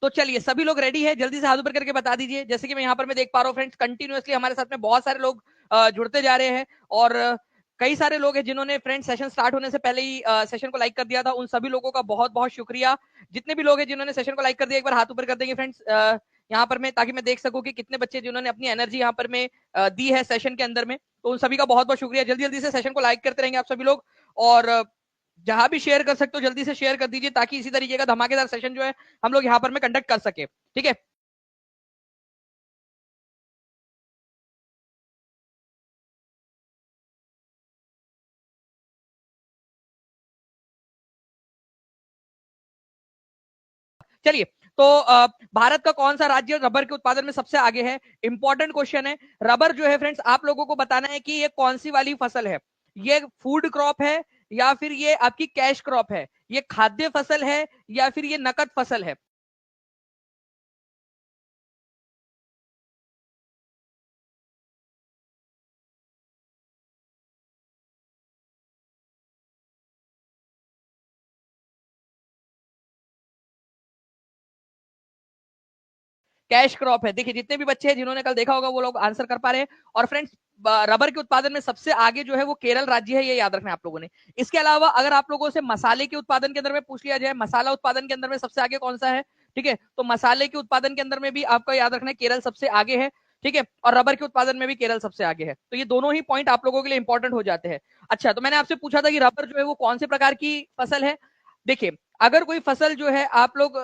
तो चलिए सभी लोग रेडी है, जल्दी से हाथ ऊपर करके बता दीजिए। जैसे कि मैं यहाँ पर मैं देख पा रहा हूँ फ्रेंड्स, कंटिन्यूअसली हमारे साथ में बहुत सारे लोग जुड़ते जा रहे हैं, और कई सारे लोग हैं जिन्होंने फ्रेंड्स सेशन स्टार्ट होने से पहले ही सेशन को लाइक कर दिया था। उन सभी लोगों का बहुत बहुत शुक्रिया। जितने भी लोग हैं जिन्होंने सेशन को लाइक कर दिया, एक बार हाथ ऊपर कर देंगे फ्रेंड्स यहाँ पर मैं, ताकि मैं देख सकूं कि कितने बच्चे जिन्होंने अपनी एनर्जी यहाँ पर मैं दी है सेशन के अंदर में। तो उन सभी का बहुत बहुत शुक्रिया। जल्दी जल्दी से सेशन को लाइक करते रहेंगे आप सभी लोग, और जहां भी शेयर कर सकते हो जल्दी से शेयर कर दीजिए, ताकि इसी तरीके का धमाकेदार सेशन जो है हम लोग यहाँ पर में कंडक्ट कर सके। ठीक है, चलिए। तो भारत का कौन सा राज्य रबर के उत्पादन में सबसे आगे है? इंपॉर्टेंट क्वेश्चन है। रबर जो है फ्रेंड्स, आप लोगों को बताना है कि ये कौन सी वाली फसल है। ये फूड क्रॉप है, या फिर ये आपकी कैश क्रॉप है, ये खाद्य फसल है, या फिर ये नकद फसल है। कैश क्रॉप है। देखिए जितने भी बच्चे हैं जिन्होंने कल देखा होगा वो लोग आंसर कर पा रहे हैं। और फ्रेंड्स, रबर के उत्पादन में सबसे आगे जो है वो केरल राज्य है, ये याद रखना है आप लोगों ने। इसके अलावा अगर आप लोगों से मसाले के उत्पादन के अंदर में पूछ लिया जाए, मसाला उत्पादन के अंदर में सबसे आगे कौन सा है, ठीक है, तो मसाले के उत्पादन के अंदर में भी आपको याद रखना है केरल सबसे आगे है। ठीक है, और रबर के उत्पादन में भी केरल सबसे आगे है। तो ये दोनों ही पॉइंट आप लोगों के लिए इंपॉर्टेंट हो जाते हैं। अच्छा, तो मैंने आपसे पूछा था कि रबर जो है वो कौन से प्रकार की फसल है। देखिए, अगर कोई फसल जो है आप लोग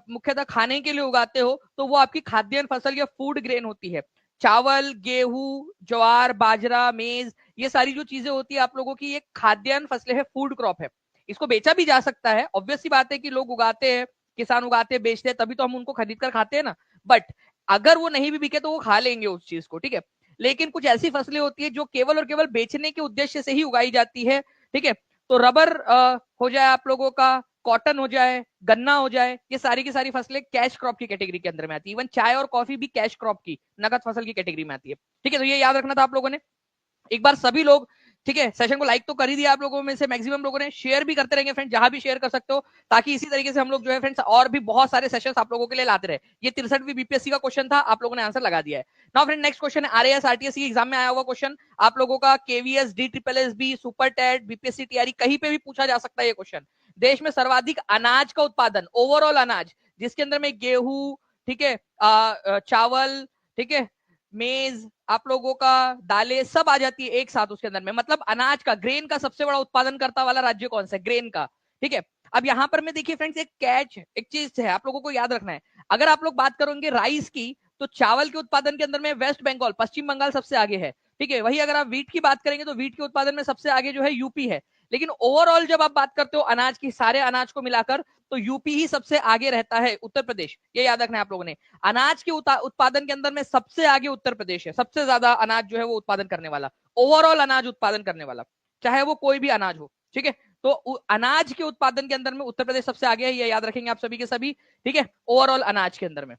मुख्यतः खाने के लिए उगाते हो, तो वो आपकी खाद्यान्न फसल या फूड ग्रेन होती है। चावल, गेहूं, ज्वार, बाजरा, मेज, ये सारी जो चीजें होती है आप लोगों की, ये खाद्यान्न फसलें है, फूड क्रॉप है। इसको बेचा भी जा सकता है, ऑब्वियस सी बात है कि लोग उगाते हैं, किसान उगाते हैं, बेचते हैं, तभी तो हम उनको खरीद कर खाते हैं ना। बट अगर वो नहीं भी बिके तो वो खा लेंगे उस चीज को, ठीक है। लेकिन कुछ ऐसी फसलें होती है जो केवल और केवल बेचने के उद्देश्य से ही उगाई जाती है, ठीक है। तो रबर हो जाए आप लोगों का, कॉटन हो जाए, गन्ना हो जाए, ये सारी की सारी फसलें कैश क्रॉप की कैटेगरी के अंदर में आती है। इवन चाय और कॉफी भी कैश क्रॉप की, नकद फसल की कैटेगरी में आती है। ठीक है, तो ये याद रखना था आप लोगों ने। एक बार सभी लोग, ठीक है, सेशन को लाइक तो कर ही दिया आप लोगों में से मैक्सिमम लोगों ने, शेयर भी करते रहेंगे फ्रेंड, जहां भी शेयर कर सकते हो, ताकि इसी तरीके से हम लोग जो है फ्रेंड्स और भी बहुत सारे सेशंस आप लोगों के लिए लाते रहे। ये 63वीं बीपीएससी का क्वेश्चन था, आप लोगों ने आंसर लगा दिया है। नाउ फ्रेंड, नेक्स्ट क्वेश्चन है आरएएस आरटीएस की एग्जाम में आया हुआ क्वेश्चन आप लोगों का, KVS, D triple S B, super TET, BPSC TRE, कहीं पे भी पूछा जा सकता है ये क्वेश्चन। देश में सर्वाधिक अनाज का उत्पादन, ओवरऑल अनाज, जिसके अंदर में गेहूं, ठीक है, चावल, ठीक है, मेज, आप लोगों का दालें सब आ जाती है एक साथ उसके अंदर में। मतलब अनाज का, ग्रेन का सबसे बड़ा उत्पादन करता वाला राज्य कौन सा है, ग्रेन का। ठीक है, अब यहां पर मैं देखिए फ्रेंड्स, एक कैच, एक चीज है आप लोगों को याद रखना है। अगर आप लोग बात करोगे राइस की, तो चावल के उत्पादन के अंदर में वेस्ट बंगाल, पश्चिम बंगाल सबसे आगे है। ठीक है, वही अगर आप वीट की बात करेंगे तो वीट के उत्पादन में सबसे आगे जो है यूपी है। लेकिन ओवरऑल जब आप बात करते हो अनाज की, सारे अनाज को मिलाकर, तो यूपी ही सबसे आगे रहता है, उत्तर प्रदेश, ये याद रखना है आप लोगों ने। अनाज के उत्पादन के अंदर में सबसे आगे उत्तर प्रदेश है, सबसे ज्यादा अनाज जो है वो उत्पादन करने वाला, ओवरऑल अनाज उत्पादन करने वाला, चाहे वो कोई भी अनाज हो। ठीक है, तो अनाज के उत्पादन के अंदर में उत्तर प्रदेश सबसे आगे है, ये याद रखेंगे आप सभी के सभी। ठीक है, ओवरऑल अनाज के अंदर में।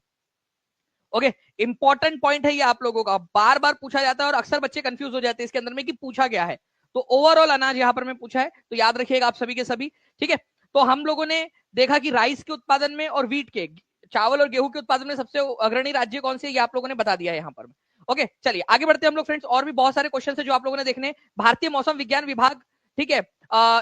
ओके, इंपॉर्टेंट पॉइंट है ये आप लोगों का, बार बार पूछा जाता है और अक्सर बच्चे कंफ्यूज हो जाते हैं इसके अंदर में कि पूछा गया है। तो ओवरऑल अनाज यहां पर मैं पूछा है, तो याद रखिएगा आप सभी के सभी। ठीक है, तो हम लोगों ने देखा कि राइस के उत्पादन में और वीट के, चावल और गेहूं के उत्पादन में सबसे अग्रणी राज्य कौन से, ये आप लोगों ने बता दिया है यहाँ पर। ओके, चलिए आगे बढ़ते हैं हम लोग फ्रेंड्स, और भी बहुत सारे क्वेश्चन है जो आप लोगों ने देखने। भारतीय मौसम विज्ञान विभाग, ठीक है,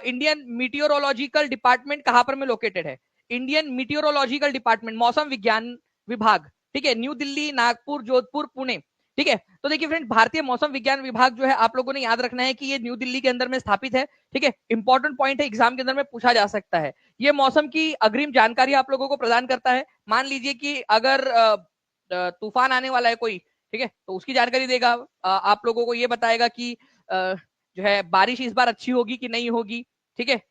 इंडियन मीटियोरोलॉजिकल डिपार्टमेंट कहां पर में लोकेटेड है? इंडियन मीटियोरोलॉजिकल डिपार्टमेंट, मौसम विज्ञान विभाग, ठीक है, न्यू दिल्ली, नागपुर, जोधपुर, पुणे। ठीक है, तो देखिए फ्रेंड, भारतीय मौसम विज्ञान विभाग जो है आप लोगों ने याद रखना है कि ये न्यू दिल्ली के अंदर में स्थापित है। ठीक है, इंपॉर्टेंट पॉइंट है, एग्जाम के अंदर में पूछा जा सकता है। ये मौसम की अग्रिम जानकारी आप लोगों को प्रदान करता है। मान लीजिए कि अगर तूफान आने वाला है कोई, ठीक है, तो उसकी जानकारी देगा। आप लोगों को ये बताएगा कि जो है बारिश इस बार अच्छी होगी कि नहीं होगी। ठीक है,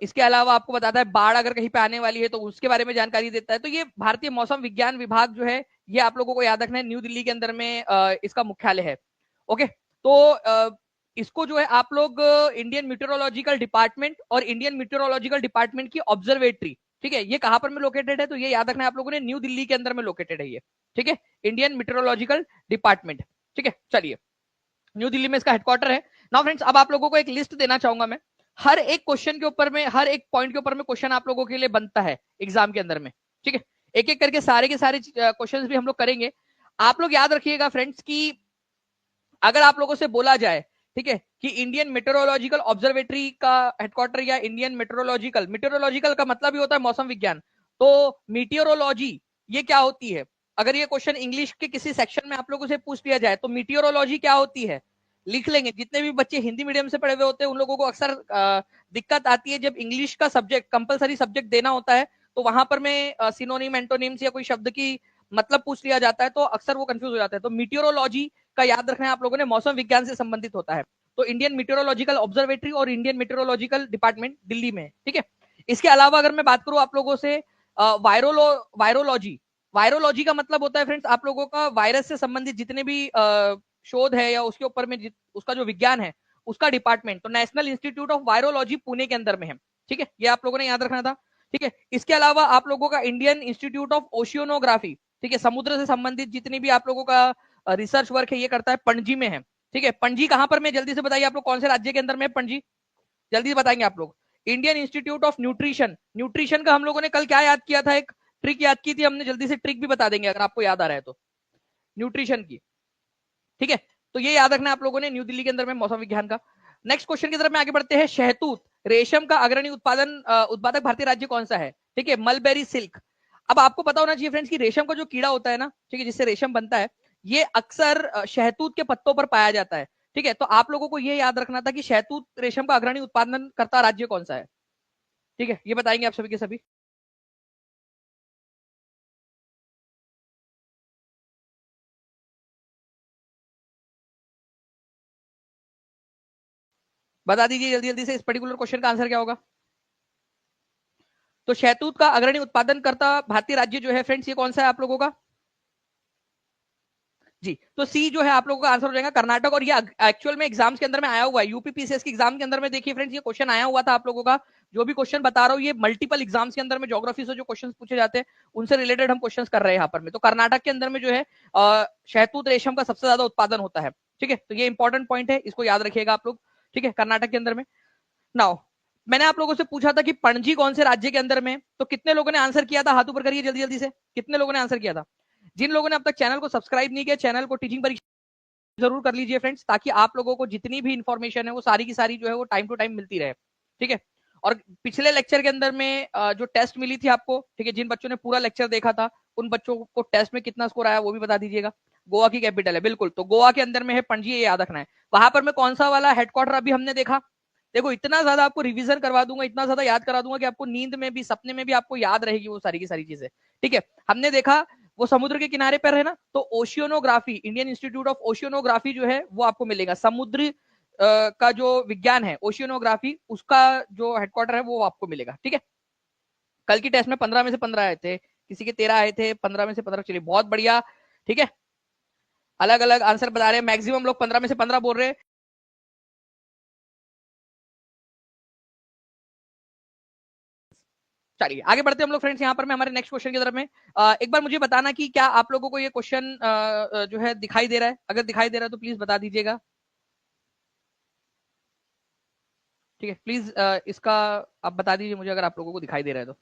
इसके अलावा आपको बताता है बाढ़ अगर कहीं पे आने वाली है तो उसके बारे में जानकारी देता है। तो ये भारतीय मौसम विज्ञान विभाग जो है, ये आप लोगों को याद रखना है, न्यू दिल्ली के अंदर में इसका मुख्यालय है। ओके, तो इसको जो है आप लोग इंडियन मीटेरोलॉजिकल डिपार्टमेंट और इंडियन मीटेरोलॉजिकल डिपार्टमेंट की ऑब्जर्वेटरी, ठीक है, ये कहां पर में लोकेटेड है, तो ये याद रखना है आप लोगों ने, न्यू दिल्ली के अंदर में लोकेटेड है ये। ठीक है, इंडियन मीटेरोलॉजिकल डिपार्टमेंट। ठीक है, चलिए, न्यू दिल्ली में इसका हेडक्वार्टर है। नाउ फ्रेंड्स, अब आप लोगों को एक लिस्ट देना चाहूंगा मैं, हर एक क्वेश्चन के ऊपर में, हर एक पॉइंट के ऊपर में क्वेश्चन आप लोगों के लिए बनता है एग्जाम के अंदर में। ठीक है, एक एक करके सारे के सारे क्वेश्चंस भी हम लोग करेंगे। आप लोग याद रखिएगा फ्रेंड्स कि अगर आप लोगों से बोला जाए, ठीक है, कि इंडियन मेट्रोलॉजिकल ऑब्जर्वेटरी का हेडक्वार्टर या इंडियन मेट्रोलॉजिकल, मेट्रोलॉजिकल का मतलब ही होता है मौसम विज्ञान, तो मीटियोरोलॉजी ये क्या होती है? अगर ये क्वेश्चन इंग्लिश के किसी सेक्शन में आप लोगों से पूछ लिया जाए तो मीटियोरोलॉजी क्या होती है, लिख लेंगे। जितने भी बच्चे हिंदी मीडियम से पढ़े हुए होते हैं उन लोगों को अक्सर दिक्कत आती है जब इंग्लिश का सब्जेक्ट कंपलसरी सब्जेक्ट देना होता है, तो वहां पर में सिनोनिम एंटोनिम्स या कोई शब्द की मतलब पूछ लिया जाता है तो अक्सर वो कंफ्यूज हो जाता है। तो मीटियोरोलॉजी का याद रखना है आप लोगों ने, मौसम विज्ञान से संबंधित होता है। तो इंडियन मीटियोरोलॉजिकल ऑब्जर्वेटरी और इंडियन मीटियोरोलॉजिकल डिपार्टमेंट दिल्ली में, ठीक है। इसके अलावा अगर मैं बात करूं आप लोगों से वायरोलॉजी, वायरोलॉजी का मतलब होता है फ्रेंड्स आप लोगों का वायरस से संबंधित जितने भी शोध है या उसके ऊपर में उसका जो विज्ञान है उसका डिपार्टमेंट, तो national institute of virology Pune के अंदर में है, ठीक है, ये आप लोगों ने याद रखना था, ठीक है। इसके अलावा आप लोगों का इंडियन इंस्टीट्यूट ऑफ ओशियोनोग्राफी, ठीक है, समुद्र से संबंधित जितनी भी आप लोगों का रिसर्च वर्क है ये करता है, पणजी में है, ठीक है। पणजी कहां पर में, जल्दी से बताइए आप लोग कौन से राज्य के अंदर में पणजी, जल्दी से बताएंगे आप लोग। Indian institute of nutrition, nutrition का हम लोगों ने कल क्या याद किया था, एक ट्रिक याद की थी हमने, जल्दी से ट्रिक भी बता देंगे अगर आपको याद आ रहा है तो, न्यूट्रिशन की, ठीक है। तो ये याद रखना आप लोगों ने, न्यू दिल्ली के अंदर में मौसम विज्ञान का। नेक्स्ट क्वेश्चन की तरफ में आगे बढ़ते हैं। शहतूत रेशम का अग्रणी उत्पादक भारतीय राज्य कौन सा है, ठीक है, मलबेरी सिल्क। अब आपको पता होना चाहिए फ्रेंड्स कि रेशम का जो कीड़ा होता है ना, ठीक है, जिससे रेशम बनता है, ये अक्सर शहतूत के पत्तों पर पाया जाता है, ठीक है। तो आप लोगों को ये याद रखना था कि शहतूत रेशम का अग्रणी उत्पादन करता राज्य कौन सा है, ठीक है, ये बताएंगे आप सभी के सभी। बता दीजिए जल्दी जल्दी से इस पर्टिकुलर क्वेश्चन का आंसर क्या होगा। तो शहतूत का अग्रणी उत्पादन करता भारतीय राज्य जो है फ्रेंड्स ये कौन सा है आप लोगों का, जी, तो सी जो है आप लोगों का आंसर हो जाएगा कर्नाटक। और ये एक्चुअल में एग्जाम्स के अंदर में आया हुआ है, यूपीपीसीएस के एग्जाम के अंदर में देखिए फ्रेंड्स ये क्वेश्चन आया हुआ था आप लोगों का। जो भी क्वेश्चन बता रहा हूँ ये मल्टीपल एग्जाम्स के अंदर में ज्योग्राफी से जो क्वेश्चन पूछे जाते हैं उनसे रिलेटेड हम क्वेश्चन कर रहे हैं यहाँ पर में। तो कर्नाटक के अंदर में जो है शहतूत रेशम का सबसे ज्यादा उत्पादन होता है, ठीक है। तो ये इंपॉर्टेंट पॉइंट है, इसको याद रखिएगा आप लोग, ठीक है, कर्नाटक के अंदर में। नाउ मैंने आप लोगों से पूछा था कि पणजी कौन से राज्य के अंदर में, तो कितने लोगों ने आंसर किया था, हाथ ऊपर करिए जल्दी जल्दी से, कितने लोगों ने आंसर किया था। जिन लोगों ने अब तक चैनल को सब्सक्राइब नहीं किया, चैनल को टीचिंग परीक्षा जरूर कर लीजिए फ्रेंड्स, ताकि आप लोगों को जितनी भी इंफॉर्मेशन है वो सारी की सारी जो है वो टाइम टू टाइम मिलती रहे, ठीक है। और पिछले लेक्चर के अंदर में जो टेस्ट मिली थी आपको, ठीक है, जिन बच्चों ने पूरा लेक्चर देखा था उन बच्चों को टेस्ट में कितना स्कोर आया वो भी बता दीजिएगा। गोवा की कैपिटल है, बिल्कुल, तो गोवा के अंदर में है पणजी, ये याद रखना है। वहां पर में कौन सा वाला हेडक्वार्टर अभी हमने देखा, देखो इतना ज्यादा आपको रिवीजन करवा दूंगा, इतना ज्यादा याद करा दूंगा कि आपको नींद में भी सपने में भी आपको याद रहेगी वो सारी की सारी चीजें, ठीक है। हमने देखा वो समुद्र के किनारे पर है ना, तो ओशियोनोग्राफी, इंडियन इंस्टीट्यूट ऑफ ओशियोनोग्राफी जो है वो आपको मिलेगा, समुद्र का जो विज्ञान है ओशियोनोग्राफी उसका जो हेडक्वार्टर है वो आपको मिलेगा, ठीक है। कल की टेस्ट में 15 में से 15 आए थे, किसी के 13 आए थे, 15 में से 15, चलिए बहुत बढ़िया, ठीक है। अलग अलग आंसर बता रहे हैं, मैक्सिमम लोग 15 में से 15 बोल रहे हैं। चलिए आगे बढ़ते हैं हम लोग फ्रेंड्स, यहाँ पर मैं हमारे नेक्स्ट क्वेश्चन की तरफ में। एक बार मुझे बताना कि क्या आप लोगों को ये क्वेश्चन जो है दिखाई दे रहा है, अगर दिखाई दे रहा है तो प्लीज बता दीजिएगा, ठीक है, प्लीज इसका आप बता दीजिए मुझे अगर आप लोगों को दिखाई दे रहा है तो,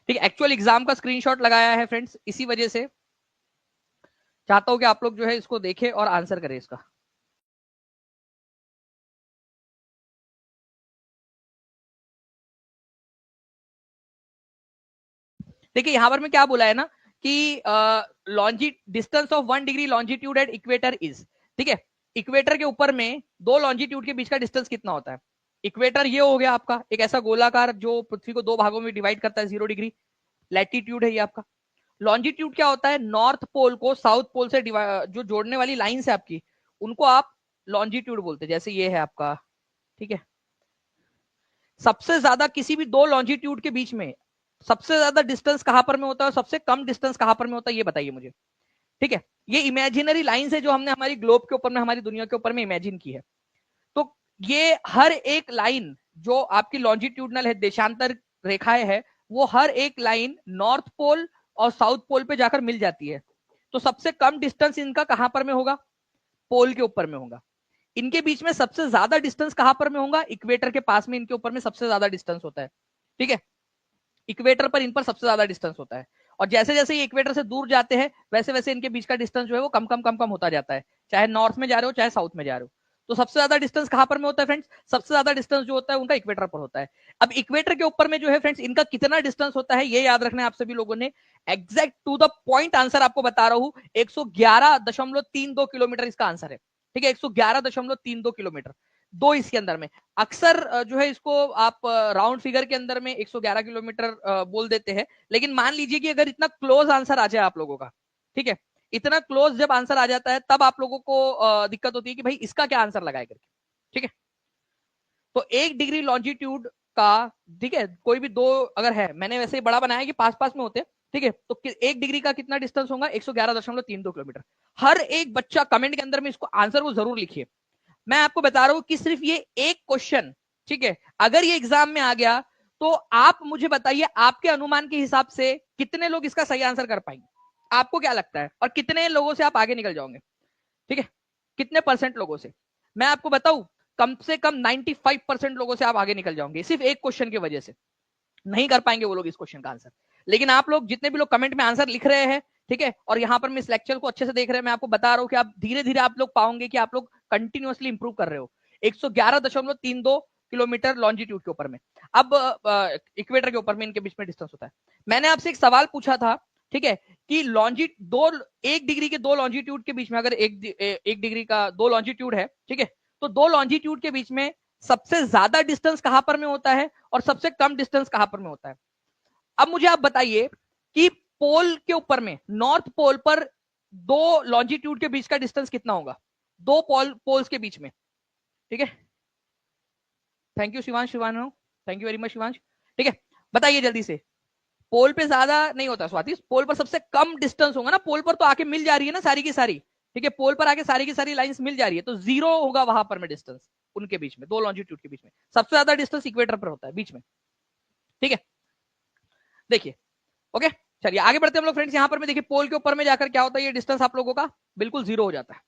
ठीक है। एक्चुअल एग्जाम का स्क्रीनशॉट लगाया है फ्रेंड्स, इसी वजह से चाहता हूं कि आप लोग जो है इसको देखें और आंसर करें इसका। देखिए यहां पर मैं क्या बोला है ना कि लॉन्जी distance of 1 degree longitude at equator is, ठीक है, इक्वेटर के ऊपर में दो लॉन्जिट्यूड के बीच का डिस्टेंस कितना होता है। इक्वेटर ये हो गया आपका एक ऐसा गोलाकार जो पृथ्वी को दो भागों में डिवाइड करता है, 0 डिग्री लैटिट्यूड है ये आपका। लॉन्जिट्यूड क्या होता है, नॉर्थ पोल को साउथ पोल से जो जोड़ने वाली लाइन है आपकी, उनको आप लॉन्जिट्यूड बोलते हैं, जैसे ये है आपका, ठीक है। सबसे ज्यादा किसी भी दो लॉन्जिट्यूड के बीच में सबसे ज्यादा डिस्टेंस कहां पर में होता है और सबसे कम डिस्टेंस कहां पर में होता है ये बताइए मुझे, ठीक है। ये इमेजिनरी लाइन है जो हमने हमारी ग्लोब के ऊपर में, हमारी दुनिया के ऊपर में इमेजिन की है। तो ये हर एक लाइन जो आपकी लॉन्जिट्यूडनल है, देशांतर रेखाएं है, वो हर एक लाइन नॉर्थ पोल और साउथ पोल पे जाकर मिल जाती है। तो सबसे कम डिस्टेंस इनका कहां पर में होगा, पोल के ऊपर में होगा। इनके बीच में सबसे ज्यादा डिस्टेंस कहां पर में होगा, इक्वेटर के पास में इनके ऊपर में सबसे ज्यादा डिस्टेंस होता है, ठीक है। इक्वेटर पर इन पर सबसे ज्यादा डिस्टेंस होता है, और जैसे जैसे ये इक्वेटर से दूर जाते हैं वैसे वैसे इनके बीच का डिस्टेंस जो है वो कम कम कम कम होता जाता है, चाहे नॉर्थ में जा रहे हो चाहे साउथ में जा रहे हो। तो सबसे ज्यादा डिस्टेंस कहां पर में होता है फ्रेंड्स? सबसे ज्यादा डिस्टेंस जो होता है उनका इक्वेटर पर होता है। अब इक्वेटर के ऊपर में जो है फ्रेंड्स इनका कितना डिस्टेंस होता है ये याद रखना है आप सभी लोगों ने। Exact to the point answer आपको बता रहा हूं, 111.32 किलोमीटर इसका आंसर है। ठीक है, 111.32 किलोमीटर, दो इसके अंदर में। अक्सर जो है इसको आप राउंड फिगर के अंदर में 111 किलोमीटर बोल देते हैं, लेकिन मान लीजिए कि अगर इतना क्लोज आंसर आ जाए आप लोगों का, ठीक है, इतना क्लोज जब आंसर आ जाता है तब आप लोगों को दिक्कत होती है कि भाई इसका क्या आंसर लगाए करके। ठीक है, तो 1 डिग्री लॉन्जिट्यूड का, ठीक है, कोई भी दो अगर है, मैंने वैसे ही बड़ा बनाया कि पास पास में होते, ठीक है, तो 1 डिग्री का कितना डिस्टेंस होगा? 111.32 किलोमीटर। हर एक बच्चा कमेंट के अंदर में इसको आंसर वो जरूर लिखिए। मैं आपको बता रहा हूं कि सिर्फ ये एक क्वेश्चन, ठीक है, अगर ये एग्जाम में आ गया तो आप मुझे बताइए आपके अनुमान के हिसाब से कितने लोग इसका सही आंसर कर पाएंगे? आपको क्या लगता है? और कितने लोगों से आप आगे निकल जाओगे? ठीक है, कितने परसेंट लोगों से? मैं आपको बताऊं, कम से कम 95% लोगों से आप आगे निकल जाओगे सिर्फ एक क्वेश्चन की वजह से। नहीं कर पाएंगे वो लोग इस क्वेश्चन का आंसर। लेकिन आप लोग जितने भी लोग कमेंट में आंसर लिख रहे हैं, ठीक है, और यहाँ पर मैं इस लेक्चर को अच्छे से देख रहे हैं, मैं आपको बता रहा हूं कि आप धीरे धीरे आप लोग पाओगे कि आप लोग कंटिन्यूअसली इंप्रूव कर रहे हो। 111.32 किलोमीटर लॉन्जिट्यूड के ऊपर में। अब इक्वेटर के ऊपर में इनके बीच में डिस्टेंस होता है। मैंने आपसे एक सवाल पूछा था, ठीक है, कि दो 1 डिग्री के दो लॉन्जिट्यूड के बीच में, अगर एक डिग्री का दो लॉन्जिट्यूड है, ठीक है, तो दो लॉन्जिट्यूड के बीच में सबसे ज्यादा डिस्टेंस कहां पर में होता है और सबसे कम डिस्टेंस कहां पर में होता है? अब मुझे आप बताइए कि पोल के ऊपर में, नॉर्थ पोल पर दो लॉन्जिट्यूड के बीच का डिस्टेंस कितना होगा? दो पोल्स के बीच में। ठीक है, थैंक यू शिवांश, शिवानो, thank you very much Shivansh. ठीक है, बताइए जल्दी से। पोल पे ज्यादा नहीं होता स्वाति, पोल पर सबसे कम डिस्टेंस होगा ना, पोल पर तो आके मिल जा रही है ना सारी की सारी। ठीक है, पोल पर आके सारी की सारी लाइंस मिल जा रही है, तो जीरो होगा वहां पर में डिस्टेंस उनके बीच में, दो लॉन्जिट्यूड के बीच में। सबसे ज्यादा डिस्टेंस इक्वेटर पर होता है बीच में। ठीक है, देखिए, ओके, चलिए आगे बढ़ते हम लोग फ्रेंड्स। यहां पर में देखिए पोल के ऊपर में जाकर क्या होता है, ये डिस्टेंस आप लोगों का बिल्कुल जीरो हो जाता है।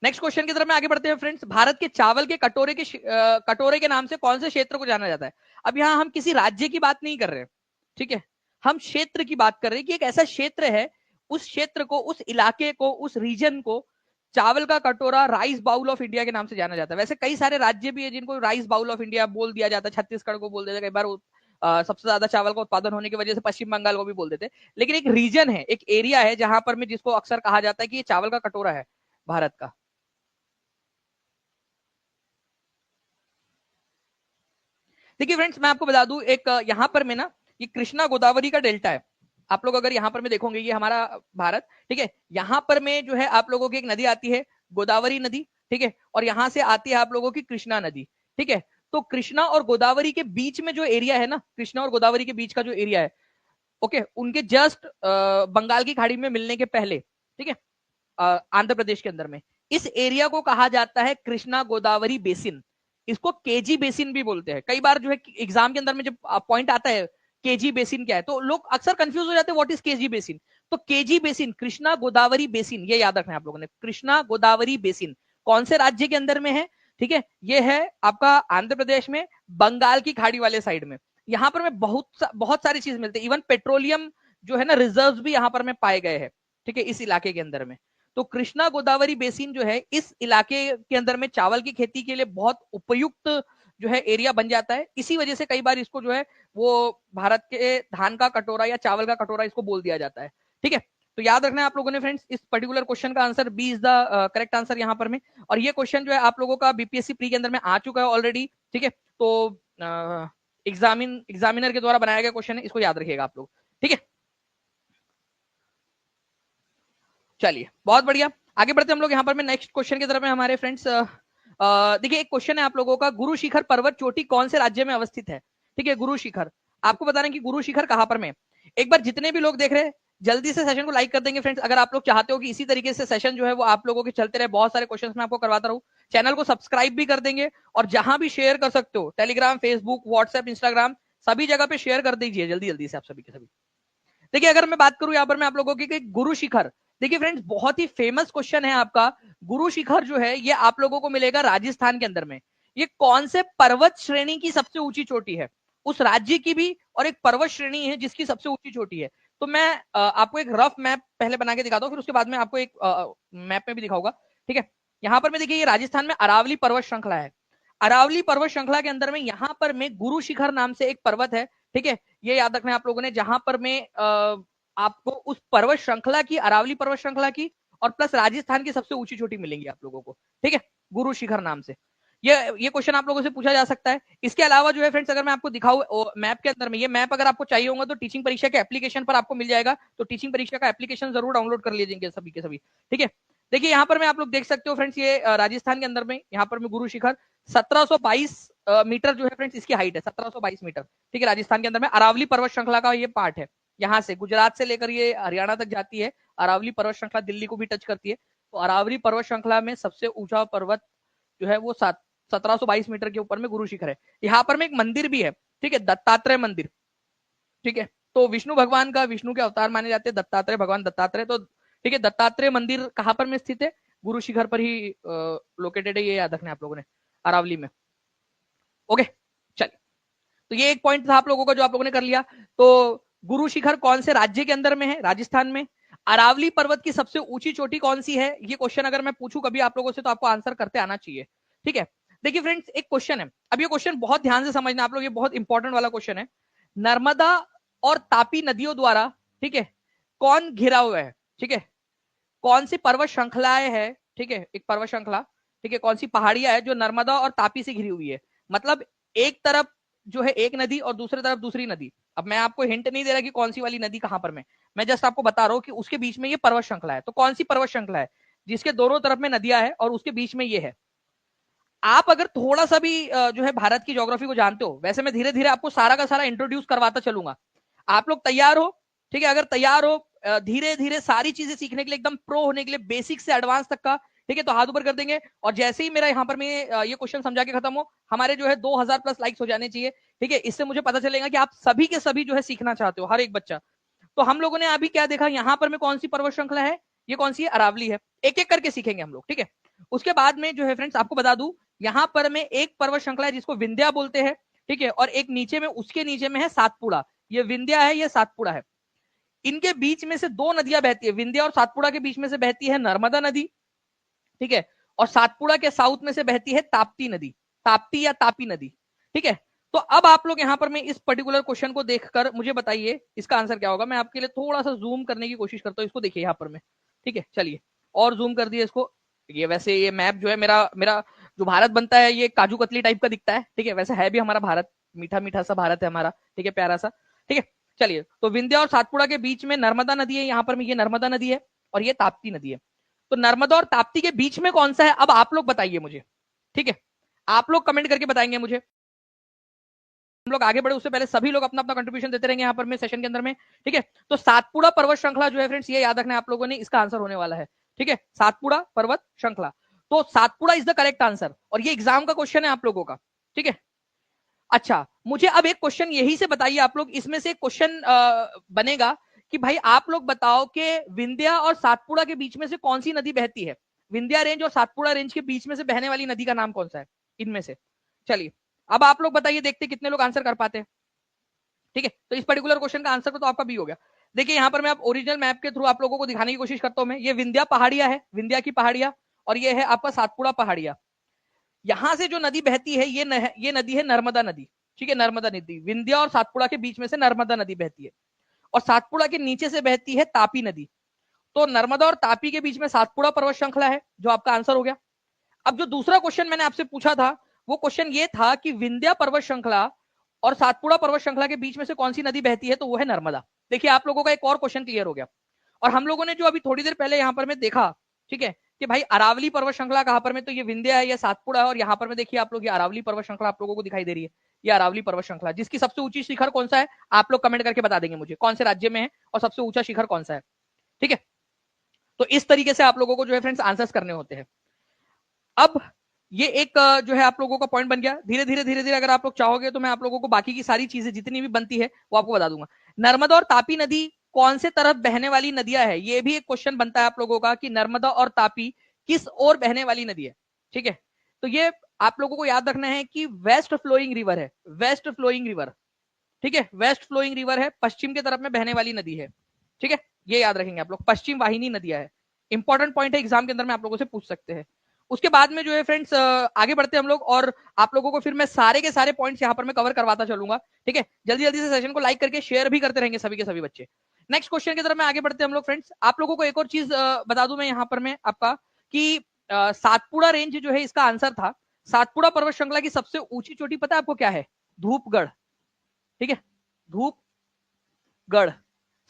नेक्स्ट क्वेश्चन की तरफ में आगे बढ़ते हैं फ्रेंड्स। भारत के चावल के कटोरे के नाम से कौन से क्षेत्र को जाना जाता है? अब यहां हम किसी राज्य की बात नहीं कर रहे हैं, ठीक है, हम क्षेत्र की बात कर रहे हैं कि एक ऐसा क्षेत्र है, उस क्षेत्र को, उस इलाके को, उस रीजन को चावल का कटोरा, राइस बाउल ऑफ इंडिया के नाम से जाना जाता है। वैसे कई सारे राज्य भी है जिनको राइस बाउल ऑफ इंडिया बोल दिया जाता है, छत्तीसगढ़ को बोल देते हैं कई बार, सबसे ज्यादा चावल का उत्पादन होने की वजह से पश्चिम बंगाल को भी बोल देते हैं। लेकिन एक रीजन है, एक एरिया है जहां पर में जिसको अक्सर कहा जाता है कि ये चावल का कटोरा है भारत का। देखिए फ्रेंड्स, मैं आपको बता दूं, एक यहां पर में ना, ये कृष्णा गोदावरी का डेल्टा है। आप लोग अगर यहां पर में देखोगे, ये हमारा भारत, ठीक है, यहां पर में जो है आप लोगों की एक नदी आती है, गोदावरी नदी, ठीक है, और यहां से आती है आप लोगों की कृष्णा नदी। ठीक है, तो कृष्णा और गोदावरी के बीच में जो एरिया है ना, कृष्णा और गोदावरी के बीच का जो एरिया है, ओके, उनके जस्ट बंगाल की खाड़ी में मिलने के पहले, ठीक है, आंध्र प्रदेश के अंदर में, इस एरिया को कहा जाता है कृष्णा गोदावरी बेसिन। इसको केजी बेसिन भी बोलते हैं। कई बार जो है एग्जाम के अंदर में जब पॉइंट आता है केजी बेसिन क्या है, तो लोग अक्सर कंफ्यूज हो जाते हैं व्हाट इज केजी बेसिन। तो KG basin, Krishna Godavari basin, ये याद रखना है आप लोगों ने। कृष्णा गोदावरी बेसिन कौन से राज्य के अंदर में है? ठीक है, ये है आपका आंध्र प्रदेश में, बंगाल की खाड़ी वाले साइड में। यहां पर में बहुत सारी चीज मिलती है, इवन पेट्रोलियम जो है ना, रिजर्व भी यहां पर में पाए गए हैं। ठीक है, इस इलाके के अंदर में। तो कृष्णा गोदावरी बेसिन जो है इस इलाके के अंदर में चावल की खेती के लिए बहुत उपयुक्त जो है एरिया बन जाता है। इसी वजह से कई बार इसको जो है वो भारत के धान का कटोरा या चावल का कटोरा इसको बोल दिया जाता है। ठीक है, तो याद रखना है आप लोगों ने फ्रेंड्स, इस पर्टिकुलर क्वेश्चन का answer B is the correct answer यहां पर में। और ये क्वेश्चन जो है आप लोगों का बीपीएससी प्री के अंदर में आ चुका है ऑलरेडी। ठीक है, तो एग्जामिनर के द्वारा बनाया गया क्वेश्चन है, इसको याद रखिएगा आप लोग। ठीक है, चलिए बहुत बढ़िया, आगे बढ़ते हम लोग यहाँ पर में नेक्स्ट क्वेश्चन की तरफ में हमारे फ्रेंड्स। देखिए एक क्वेश्चन है आप लोगों का, गुरु शिखर पर्वत चोटी कौन से राज्य में अवस्थित है? ठीक है, गुरु शिखर, आपको बता रहे हैं कि गुरु शिखर कहां पर में। एक बार जितने भी लोग देख रहे हैं जल्दी से सेशन को लाइक कर देंगे फ्रेंड्स, अगर आप लोग चाहते हो कि इसी तरीके से सेशन जो है वो आप लोगों के चलते रहे, बहुत सारे क्वेश्चंस मैं आपको करवाता रहूं। चैनल को सब्सक्राइब भी कर देंगे, और जहां भी शेयर कर सकते हो, टेलीग्राम, फेसबुक, व्हाट्सएप, इंस्टाग्राम, सभी जगह पे शेयर कर दीजिए जल्दी जल्दी से आप सभी के सभी। देखिए अगर मैं बात करूं यहां पर मैं आप लोगों की गुरु शिखर, देखिए फ्रेंड्स बहुत ही फेमस क्वेश्चन है आपका। गुरु शिखर जो है ये आप लोगों को मिलेगा राजस्थान के अंदर में। ये कौन से पर्वत श्रेणी की सबसे ऊंची चोटी है? उस राज्य की भी और एक पर्वत श्रेणी है जिसकी सबसे ऊंची चोटी है। तो मैं आपको एक रफ मैप पहले बना के दिखाता हूँ, फिर उसके बाद में आपको एक मैप में भी दिखाऊंगा। ठीक है, यहाँ पर मैं देखिए, ये राजस्थान में अरावली पर्वत श्रृंखला है। अरावली पर्वत श्रृंखला के अंदर में यहाँ पर में गुरु शिखर नाम से एक पर्वत है। ठीक है, ये याद रखना है आप लोगों ने, जहां पर में आपको उस पर्वत श्रृंखला की, अरावली पर्वत श्रृंखला की और प्लस राजस्थान की सबसे ऊंची चोटी मिलेंगी आप लोगों को। ठीक है, गुरु शिखर नाम से। ये क्वेश्चन आप लोगों से पूछा जा सकता है। इसके अलावा जो है फ्रेंड्स, अगर मैं आपको दिखाऊं मैप के अंदर में, ये मैप अगर आपको चाहिए होगा तो टीचिंग परीक्षा के एप्लीकेशन पर आपको मिल जाएगा, तो टीचिंग परीक्षा का एप्लीकेशन जरूर डाउनलोड कर लीजिएंगे सभी के सभी। ठीक है, देखिए यहाँ पर मैं आप लोग देख सकते हो फ्रेंड्स, ये राजस्थान के अंदर में यहाँ पर में गुरु शिखर 1722 मीटर जो है फ्रेंड्स इसकी हाइट है, 1722 मीटर। ठीक है, राजस्थान के अंदर में अरावली पर्वत श्रृंखला का ये पार्ट है। यहाँ से गुजरात से लेकर ये हरियाणा तक जाती है। अरावली पर्वत श्रृंखला दिल्ली को भी टच करती है। तो अरावली पर्वत श्रृंखला में सबसे ऊंचा पर्वत जो है वो 1722 मीटर के ऊपर में गुरु शिखर है। यहाँ पर में एक मंदिर भी है। ठीक है, दत्तात्रेय मंदिर। ठीक है, तो विष्णु भगवान का, विष्णु के अवतार माने जाते हैं दत्तात्रेय भगवान, दत्तात्रेय। तो ठीक है, दत्तात्रेय मंदिर कहां पर में स्थित है? गुरु शिखर पर ही लोकेटेड है, ये याद रखना है आप लोगों ने, अरावली में। ओके, चलिए, तो ये एक पॉइंट था आप लोगों का जो आप लोगों ने कर लिया। तो गुरु शिखर कौन से राज्य के अंदर में है? राजस्थान में। अरावली पर्वत की सबसे ऊंची चोटी कौन सी है? ये क्वेश्चन अगर मैं पूछूं कभी आप लोगों से तो आपको आंसर करते आना चाहिए। ठीक है, देखिए फ्रेंड्स, एक क्वेश्चन है, अब ये क्वेश्चन बहुत ध्यान से समझना आप लोग, ये बहुत इंपॉर्टेंट वाला क्वेश्चन है। नर्मदा और तापी नदियों द्वारा, ठीक है, कौन घिरा हुआ है? ठीक है, कौन सी पर्वत श्रृंखलाएं है? ठीक है, एक पर्वत श्रृंखला, ठीक है, कौन सी पहाड़ियां है जो नर्मदा और तापी से घिरी हुई है? मतलब एक तरफ जो है एक नदी और दूसरी तरफ दूसरी नदी। अब मैं आपको हिंट नहीं दे रहा कि कौन सी वाली नदी कहां पर, मैं जस्ट आपको बता रहा हूं कि उसके बीच में ये पर्वत श्रृंखला है। तो कौन सी पर्वत श्रृंखला है जिसके दोनों तरफ में नदियां है और उसके बीच में ये है? आप अगर थोड़ा सा भी जो है भारत की ज्योग्राफी को जानते हो, वैसे मैं धीरे धीरे आपको सारा का सारा इंट्रोड्यूस करवाता चलूंगा। आप लोग तैयार हो? ठीक है, अगर तैयार हो धीरे धीरे सारी चीजें सीखने के लिए, एकदम प्रो होने के लिए, बेसिक से एडवांस तक का, ठीक है, तो हाथ ऊपर कर देंगे। और जैसे ही मेरा यहाँ पर मैं ये क्वेश्चन समझा के खत्म हो, हमारे जो है 2000 प्लस लाइक्स हो जाने चाहिए। ठीक है, इससे मुझे पता चलेगा कि आप सभी के सभी जो है सीखना चाहते हो, हर एक बच्चा। तो हम लोगों ने अभी क्या देखा, यहाँ पर में कौन सी पर्वत श्रृंखला है, ये कौन सी है? अरावली है। एक एक करके सीखेंगे हम लोग। ठीक है, उसके बाद में जो है फ्रेंड्स आपको बता दूं, यहां पर में एक पर्वत श्रृंखला है जिसको विंध्या बोलते हैं। ठीक है, और एक नीचे में, उसके नीचे में है सातपुड़ा। ये विंध्या है, ये सातपुड़ा है। इनके बीच में से दो नदियां बहती है, विंध्या और सातपुड़ा के बीच में से बहती है नर्मदा नदी। ठीक है, और सातपुड़ा के साउथ में से बहती है ताप्ती नदी, ताप्ती या तापी नदी। ठीक है, तो अब आप लोग यहां पर मैं इस पर्टिकुलर क्वेश्चन को देखकर मुझे बताइए इसका आंसर क्या होगा। मैं आपके लिए थोड़ा सा जूम करने की कोशिश करता हूँ, इसको देखिए यहाँ पर मैं। ठीक है, चलिए, और जूम कर दिए इसको। ये वैसे ये मैप जो है मेरा मेरा जो भारत बनता है, ये काजू कतली टाइप का दिखता है। ठीक है, वैसे है भी हमारा भारत, मीठा मीठा सा भारत है हमारा। ठीक है, प्यारा सा। ठीक है, चलिए, तो विंध्या और सातपुड़ा के बीच में नर्मदा नदी है, यहाँ पर में ये नर्मदा नदी है और ये ताप्ती नदी है। तो नर्मदा और ताप्ती के बीच में कौन सा है, अब आप लोग बताइए मुझे। ठीक है, आप लोग कमेंट करके बताएंगे मुझे। हम लोग आगे बढ़े उससे पहले सभी लोग अपना अपना कंट्रीब्यूशन देते रहेंगे यहाँ पर में सेशन के अंदर में। ठीक है, तो सातपुड़ा पर्वत श्रृंखला जो है फ्रेंड्स, ये याद रखना है आप लोगों ने, इसका आंसर होने वाला है। ठीक है, सातपुड़ा पर्वत श्रृंखला। तो Satpura is the correct answer, और ये एग्जाम का क्वेश्चन है आप लोगों का। ठीक है, अच्छा, मुझे अब एक क्वेश्चन यही से बताइए आप लोग, इसमें से क्वेश्चन बनेगा कि भाई आप लोग बताओ कि विंध्या और सातपुड़ा के बीच में से कौन सी नदी बहती है? विंध्या रेंज और सातपुड़ा रेंज के बीच में से बहने वाली नदी का नाम कौन सा है इनमें से? चलिए, अब आप लोग बताइए, देखते कितने लोग आंसर कर पाते हैं। ठीक है, तो इस पर्टिकुलर क्वेश्चन का आंसर तो आपका बी हो गया। देखिए यहाँ पर मैं आप ओरिजिनल मैप के थ्रू आप लोगों को दिखाने की कोशिश करता हूं। मैं, ये विंध्या पहाड़िया है, विंध्या की पहाड़िया, और ये है आपका सातपुड़ा पहाड़िया। यहां से जो नदी बहती है, ये नदी है नर्मदा नदी। ठीक है, नर्मदा नदी, विंध्या और सातपुड़ा के बीच में से नर्मदा नदी बहती है, और सातपुड़ा के नीचे से बहती है तापी नदी। तो नर्मदा और तापी के बीच में सातपुड़ा पर्वत श्रृंखला है, जो आपका आंसर हो गया। अब जो दूसरा क्वेश्चन मैंने आपसे पूछा था, वो क्वेश्चन ये था कि विंध्या पर्वत श्रृंखला और सातपुड़ा पर्वत श्रृंखला के बीच में से कौन सी नदी बहती है? तो वो है नर्मदा। देखिए, आप लोगों का एक और क्वेश्चन क्लियर हो गया। और हम लोगों ने जो अभी थोड़ी देर पहले यहाँ पर मैं देखा, ठीक है, कि भाई अरावली पर्वत श्रृंखला कहां पर में, तो ये विंध्या है, ये सातपुड़ा है, और यहाँ पर में देखिए आप लोग, ये अरावली पर्वत श्रृंखला आप लोगों को दिखाई दे रही है। ये अरावली पर्वत श्रृंखला, जिसकी सबसे ऊंची शिखर कौन सा है, आप लोग कमेंट करके बता देंगे मुझे कौन से राज्य में है और सबसे ऊंचा शिखर कौन सा है। ठीक है, तो इस तरीके से आप लोगों को जो है फ्रेंड्स आंसर्स करने होते हैं। अब ये एक जो है आप लोगों का पॉइंट बन गया। धीरे धीरे अगर आप लोग चाहोगे तो मैं आप लोगों को बाकी की सारी चीजें जितनी भी बनती है वो आपको बता दूंगा। नर्मदा और तापी नदी कौन से तरफ बहने वाली नदियां है, ये भी एक क्वेश्चन बनता है आप लोगों का कि नर्मदा और तापी किस ओर बहने वाली नदी है। ठीक है, तो ये आप लोगों को याद रखना है कि वेस्ट फ्लोइंग रिवर है, वेस्ट फ्लोइंग रिवर। ठीक है, वेस्ट फ्लोइंग रिवर है, पश्चिम की तरफ में बहने वाली नदी है। ठीक है, ये याद रखेंगे आप लोग, पश्चिम वाहिनी नदियां है। इंपॉर्टेंट पॉइंट है, एग्जाम के अंदर में आप लोगों से पूछ सकते हैं। उसके बाद में जो है फ्रेंड्स आगे बढ़ते हैं हम लोग, और आप लोगों को फिर मैं सारे के सारे पॉइंट्स यहाँ पर मैं कवर करवाता चलूंगा। ठीक है, जल्दी जल्दी से सेशन को लाइक करके शेयर भी करते रहेंगे सभी के सभी बच्चे। नेक्स्ट क्वेश्चन की तरफ में आगे बढ़ते हैं हम लोग फ्रेंड्स। आप लोगों को एक और चीज बता दूं मैं यहाँ पर मैं आपका, कि सातपुड़ा रेंज जो है इसका आंसर था। सातपुड़ा पर्वत श्रृंखला की सबसे ऊंची चोटी पता है आपको क्या है? धूपगढ़। ठीक है, धूपगढ़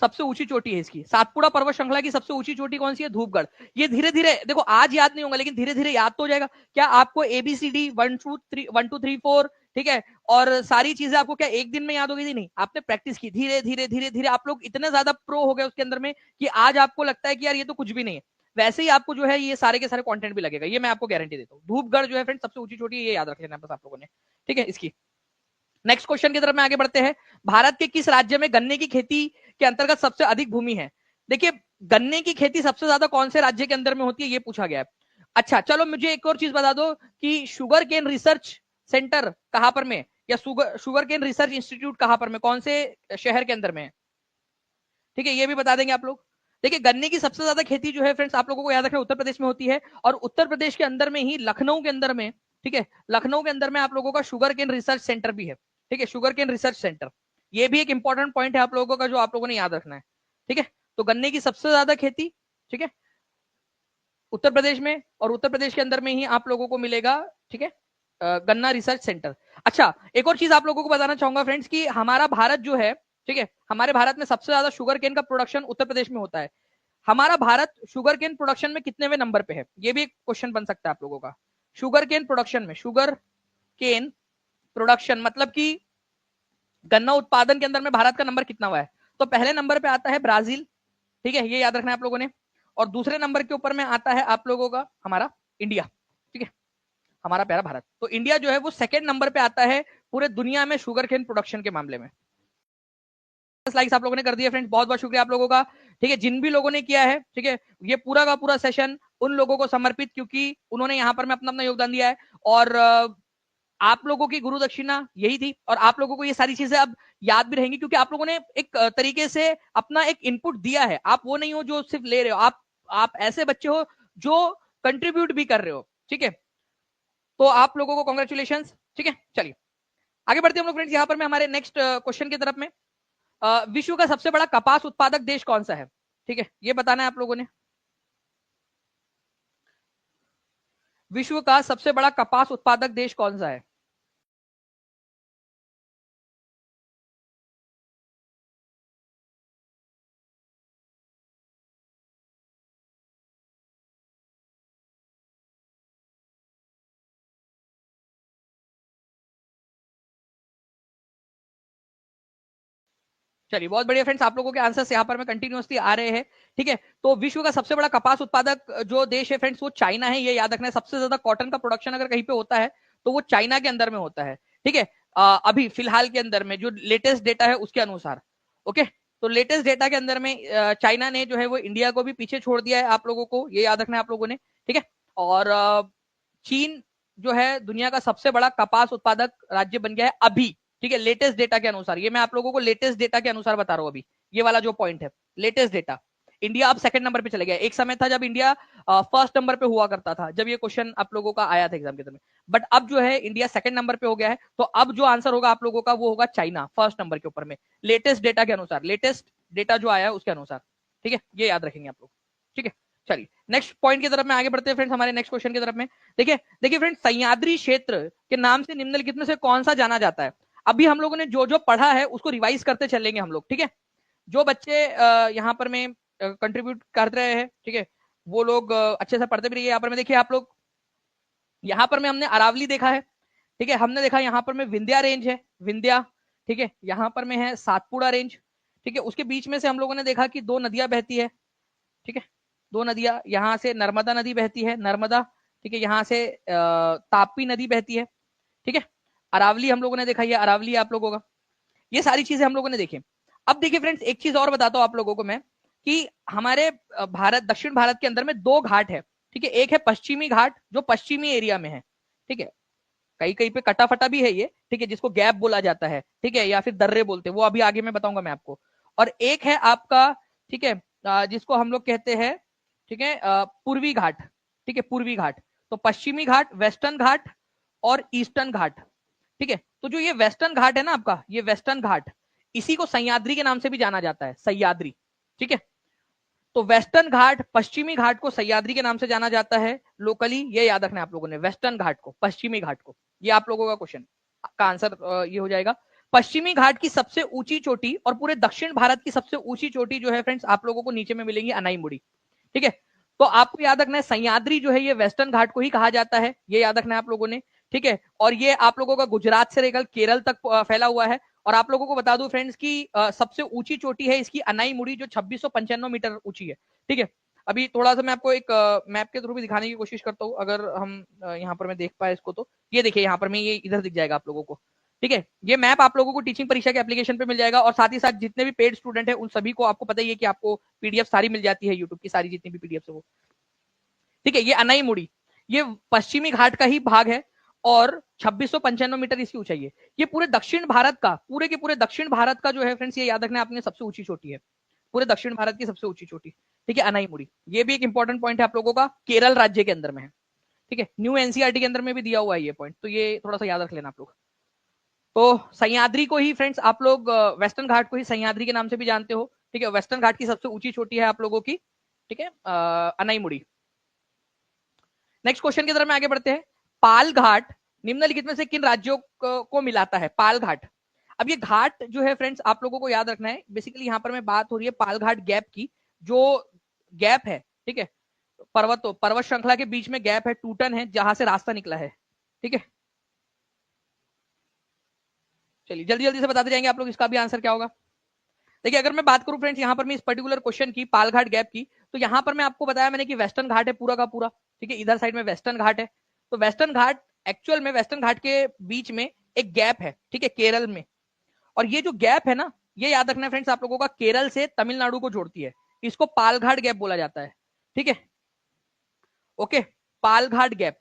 सबसे ऊंची चोटी है इसकी। सातपुड़ा पर्वत श्रृंखला की सबसे ऊंची चोटी कौन सी है? धूपगढ़। ये धीरे धीरे देखो, आज याद नहीं होगा लेकिन धीरे धीरे याद तो हो जाएगा। क्या आपको एबीसीडी 1 2 3 4, ठीक है, और सारी चीजें आपको क्या एक दिन में याद हो गई थी? नहीं, आपने प्रैक्टिस की, धीरे धीरे धीरे धीरे आप लोग इतने ज्यादा प्रो हो गए उसके अंदर में कि आज आपको लगता है कि यार ये तो कुछ भी नहीं है। वैसे ही आपको जो है ये सारे के सारे कंटेंट भी लगेगा, ये मैं आपको गारंटी देता हूँ। धूपगढ़ जो है फ्रेंड सबसे ऊंची चोटी, ये याद रख लेना बस आप लोगों ने। ठीक है, इसकी नेक्स्ट क्वेश्चन की तरफ में आगे बढ़ते हैं। भारत के किस राज्य में गन्ने की खेती के अंतर्गत सबसे अधिक भूमि है? देखिए, गन्ने की खेती सबसे ज्यादा कौन से राज्य के अंदर में होती है, ये पूछा गया है। अच्छा चलो, मुझे एक और चीज बता दो कि शुगर केन रिसर्च सेंटर कहां पर में, या शुगर केन रिसर्च इंस्टीट्यूट कहां पर में, कौन से शहर के अंदर में है? ठीक है, ये भी बता देंगे आप लोग। देखिए, गन्ने की सबसे ज्यादा खेती जो है फ्रेंड्स आप लोगों को याद रखना उत्तर प्रदेश में होती है, और उत्तर प्रदेश के अंदर में ही लखनऊ के अंदर में, ठीक है, लखनऊ के अंदर में आप लोगों का शुगर केन रिसर्च सेंटर भी है। ठीक है, शुगर केन रिसर्च सेंटर, ये भी एक इंपॉर्टेंट पॉइंट है आप लोगों का जो आप लोगों ने याद रखना है। ठीक है, तो गन्ने की सबसे ज्यादा खेती, ठीक है, उत्तर प्रदेश में, और उत्तर प्रदेश के अंदर में ही आप लोगों को मिलेगा। ठीक है, गन्ना रिसर्च सेंटर। अच्छा, एक और चीज आप लोगों को बताना चाहूंगा फ्रेंड्स कि हमारा भारत जो है, ठीक है, हमारे भारत में सबसे ज्यादा शुगर केन का प्रोडक्शन उत्तर प्रदेश में होता है। हमारा भारत शुगर केन प्रोडक्शन में कितनेवें नंबर पे है? ये भी एक क्वेश्चन बन सकता है आप लोगों का। शुगर केन प्रोडक्शन में, शुगर केन प्रोडक्शन मतलब कि गन्ना उत्पादन के अंदर में भारत का नंबर कितना हुआ है? तो पहले नंबर पे आता है ब्राजील, ठीक है, ये याद रखना है आप लोगों ने। और दूसरे नंबर के ऊपर में आता है आप लोगों का हमारा इंडिया। ठीक है, हमारा प्यारा भारत। तो इंडिया जो है वो सेकंड नंबर पे आता है पूरे दुनिया में शुगर केन प्रोडक्शन के मामले में। लाइक्स आप लोगों ने कर दिया फ्रेंड्स, बहुत बहुत शुक्रिया आप लोगों का। ठीक है, जिन भी लोगों ने किया है, ठीक है, ये पूरा का पूरा सेशन उन लोगों को समर्पित, क्योंकि उन्होंने यहाँ पर मैं अपना अपना योगदान दिया है, और आप लोगों की गुरु दक्षिणा यही थी, और आप लोगों को ये सारी चीजें अब याद भी रहेंगी, क्योंकि आप लोगों ने एक तरीके से अपना एक इनपुट दिया है। आप वो नहीं हो जो सिर्फ ले रहे हो, आप ऐसे बच्चे हो जो कंट्रीब्यूट भी कर रहे हो। ठीक है, तो आप लोगों को कॉन्ग्रेचुलेशन। ठीक है, चलिए आगे बढ़ते हैं हम लोग फ्रेंड्स, यहाँ पर मैं हमारे नेक्स्ट क्वेश्चन की तरफ में। विश्व का सबसे बड़ा कपास उत्पादक देश कौन सा है? ठीक है, ये बताना है आप लोगों ने। विश्व का सबसे बड़ा कपास उत्पादक देश कौन सा है? चलिए, बहुत बढ़िया फ्रेंड्स, आप लोगों के आंसर्स यहाँ पर में कंटिन्यूअसली आ रहे हैं। ठीक है, तो विश्व का सबसे बड़ा कपास उत्पादक जो देश है फ्रेंड्स वो चाइना है, ये याद रखना है। सबसे ज्यादा कॉटन का प्रोडक्शन अगर कहीं पे होता है तो वो चाइना के अंदर में होता है। ठीक है, अभी फिलहाल के अंदर में जो लेटेस्ट डेटा है उसके अनुसार, ओके, तो लेटेस्ट डेटा के अंदर में चाइना ने जो है वो इंडिया को भी पीछे छोड़ दिया है, आप लोगों को ये याद रखना है आप लोगों ने। ठीक है, और चीन जो है दुनिया का सबसे बड़ा कपास उत्पादक राज्य बन गया है अभी। ठीक है, लेटेस्ट डेटा के अनुसार, ये मैं आप लोगों को लेटेस्ट डेटा के अनुसार बता रहा हूं अभी, ये वाला जो पॉइंट है लेटेस्ट डेटा। इंडिया अब सेकंड नंबर पे चले गया। एक समय था जब इंडिया फर्स्ट नंबर पे हुआ करता था, जब ये क्वेश्चन आप लोगों का आया था एग्जाम के समय, बट अब जो है इंडिया सेकंड नंबर पे हो गया है। तो अब जो आंसर होगा आप लोगों का वो होगा चाइना फर्स्ट नंबर के ऊपर में, लेटेस्ट डेटा के अनुसार, लेटेस्ट डेटा जो आया है उसके अनुसार। ठीक है, ये याद रखेंगे आप लोग। ठीक है, चलिए नेक्स्ट पॉइंट की तरफ में आगे बढ़ते हैं फ्रेंड्स, हमारे नेक्स्ट क्वेश्चन की तरफ में। देखिए देखिए फ्रेंड्स, सह्याद्री क्षेत्र के नाम से निम्नलिखित में से कौन सा जाना जाता है? अभी हम लोगों ने जो जो पढ़ा है उसको रिवाइज करते चलेंगे हम लोग। ठीक है, जो बच्चे यहाँ पर में कंट्रीब्यूट कर रहे हैं, ठीक है, वो लोग अच्छे से पढ़ते भी रहिए। यहाँ पर में देखिए आप लोग, यहाँ पर में हमने अरावली देखा है, ठीक है, हमने देखा यहाँ पर में विंध्या रेंज है, विंध्या, ठीक है, यहाँ पर में है सातपुड़ा रेंज। ठीक है, उसके बीच में से हम लोगों ने देखा कि दो नदियां बहती है। ठीक है, दो नदियां, यहाँ से नर्मदा नदी बहती है, नर्मदा, ठीक है, यहाँ से तापी नदी बहती है। ठीक है, अरावली हम लोगों ने देखा, ये अरावली आप लोगों का, ये सारी चीजें हम लोगों ने देखी। अब देखिए फ्रेंड्स, एक चीज और बताता हूं आप लोगों को मैं, कि हमारे भारत, दक्षिण भारत के अंदर में दो घाट है। ठीक है, एक है पश्चिमी घाट जो पश्चिमी एरिया में है। ठीक है, कहीं कहीं पे कटा फटा भी है ये, ठीक है, जिसको गैप बोला जाता है, ठीक है, या फिर दर्रे बोलते हैं, वो अभी आगे मैं बताऊंगा मैं आपको। और एक है आपका, ठीक है, जिसको हम लोग कहते हैं, ठीक है, पूर्वी घाट, ठीक है, पूर्वी घाट। तो पश्चिमी घाट, वेस्टर्न घाट और ईस्टर्न घाट, ठीक है। तो जो ये वेस्टर्न घाट है ना आपका, ये वेस्टर्न घाट, इसी को सह्याद्री के नाम से भी जाना जाता है, सह्याद्री, ठीक है। तो वेस्टर्न घाट, पश्चिमी घाट को सह्याद्री के नाम से जाना जाता है लोकली, ये याद रखना है आप लोगों ने, वेस्टर्न घाट को, पश्चिमी घाट को। ये आप लोगों का क्वेश्चन का आंसर ये हो जाएगा। पश्चिमी घाट की सबसे ऊंची चोटी और पूरे दक्षिण भारत की सबसे ऊंची चोटी जो है फ्रेंड्स, आप लोगों को नीचे में मिलेंगी अनाईमुड़ी, ठीक है। तो आपको याद रखना है, सह्याद्री जो है ये वेस्टर्न घाट को ही कहा जाता है, ये याद रखना है आप लोगों ने, ठीक है। और ये आप लोगों का गुजरात से लेकर केरल तक फैला हुआ है। और आप लोगों को बता दूं फ्रेंड्स की सबसे ऊंची चोटी है इसकी अनाईमुड़ी, जो 2695 मीटर ऊंची है, ठीक है। अभी थोड़ा सा मैं आपको एक मैप के थ्रू भी दिखाने की कोशिश करता हूँ, अगर हम यहाँ पर मैं देख पाए इसको, तो ये देखिए यहाँ पर मैं, ये इधर दिख जाएगा आप लोगों को, ठीक है। ये मैप आप लोगों को टीचिंग परीक्षा के एप्लीकेशन पे मिल जाएगा, और साथ ही साथ जितने भी पेड स्टूडेंट है उन सभी को आपको पता ही है कि आपको पीडीएफ सारी मिल जाती है, यूट्यूब की सारी जितनी भी पीडीएफ है वो, ठीक है। ये अनाईमुड़ी, ये पश्चिमी घाट का ही भाग है, और 2695 मीटर इसकी ऊंचाई है। ये पूरे दक्षिण भारत का, पूरे के पूरे दक्षिण भारत का जो है फ्रेंड्स, ये याद रखना आपने, सबसे ऊंची चोटी है, पूरे दक्षिण भारत की सबसे ऊंची चोटी, ठीक है, अनाईमुड़ी। ये भी एक इंपॉर्टेंट पॉइंट है आप लोगों का, केरल राज्य के अंदर में है, ठीक है। न्यू एनसीईआरटी के अंदर में भी दिया हुआ है ये पॉइंट, तो ये थोड़ा सा याद रख लेना आप लोग। तो सह्याद्री को ही फ्रेंड्स आप लोग, वेस्टर्न घाट को ही सह्याद्री के नाम से भी जानते हो, ठीक है। वेस्टर्न घाट की सबसे ऊंची चोटी है आप लोगों की, ठीक है, अनाईमुड़ी। नेक्स्ट क्वेश्चन की तरफ में आगे बढ़ते हैं। पाल घाट निम्नलिखित में से किन राज्यों को मिलाता है? पाल घाट। अब ये घाट जो है फ्रेंड्स, आप लोगों को याद रखना है, बेसिकली यहाँ पर मैं बात हो रही है पाल घाट गैप की, जो गैप है, ठीक है, पर्वत श्रृंखला के बीच में गैप है, टूटन है, जहां से रास्ता निकला है, ठीक है। चलिए जल्दी जल्दी से बताते जाएंगे आप लोग, इसका भी आंसर क्या होगा। देखिए अगर मैं बात करूं फ्रेंड्स यहाँ पर मैं इस पर्टिकुलर क्वेश्चन की, पालघाट गैप की, तो यहाँ पर मैं आपको बताया मैंने कि वेस्टर्न घाट है पूरा का पूरा, ठीक है, इधर साइड में वेस्टर्न घाट है। तो वेस्टर्न घाट, एक्चुअल में वेस्टर्न घाट के बीच में एक गैप है, ठीक है, केरल में। और ये जो गैप है ना, ये याद रखना फ्रेंड्स आप लोगों का, केरल से तमिलनाडु को जोड़ती है, इसको पालघाट गैप बोला जाता है, ठीक है, ओके, पालघाट गैप।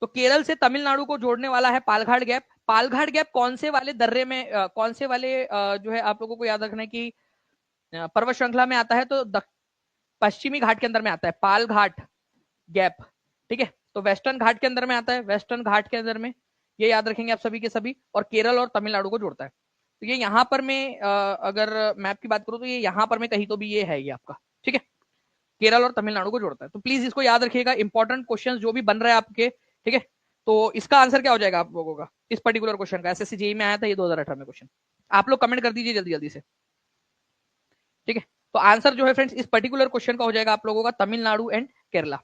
तो केरल से तमिलनाडु को जोड़ने वाला है पालघाट गैप। पालघाट गैप कौन से वाले दर्रे में, कौन से वाले जो है आप लोगों को याद रखना है कि पर्वत श्रृंखला में आता है, तो पश्चिमी घाट के अंदर में आता है पाल घाट गैप, ठीक है। तो वेस्टर्न घाट के अंदर में आता है, वेस्टर्न घाट के अंदर में, ये याद रखेंगे आप सभी के सभी, और केरल और तमिलनाडु को जोड़ता है। तो ये यहाँ पर मैं अगर मैप की बात करूं तो ये यहाँ पर मैं कहीं तो भी ये है, ये आपका, ठीक है, केरल और तमिलनाडु को जोड़ता है। तो प्लीज इसको याद रखिएगा, इंपॉर्टेंट क्वेश्चन जो भी बन रहे हैं आपके, ठीक है। तो इसका आंसर क्या हो जाएगा आप लोगों का इस पर्टिकुलर क्वेश्चन का? एसएससी जेईई में आया था ये 2018 में क्वेश्चन, आप लोग कमेंट कर दीजिए जल्दी जल्दी से, ठीक है। तो आंसर जो है फ्रेंड्स इस पर्टिकुलर क्वेश्चन का हो जाएगा आप लोगों का तमिलनाडु एंड केरला,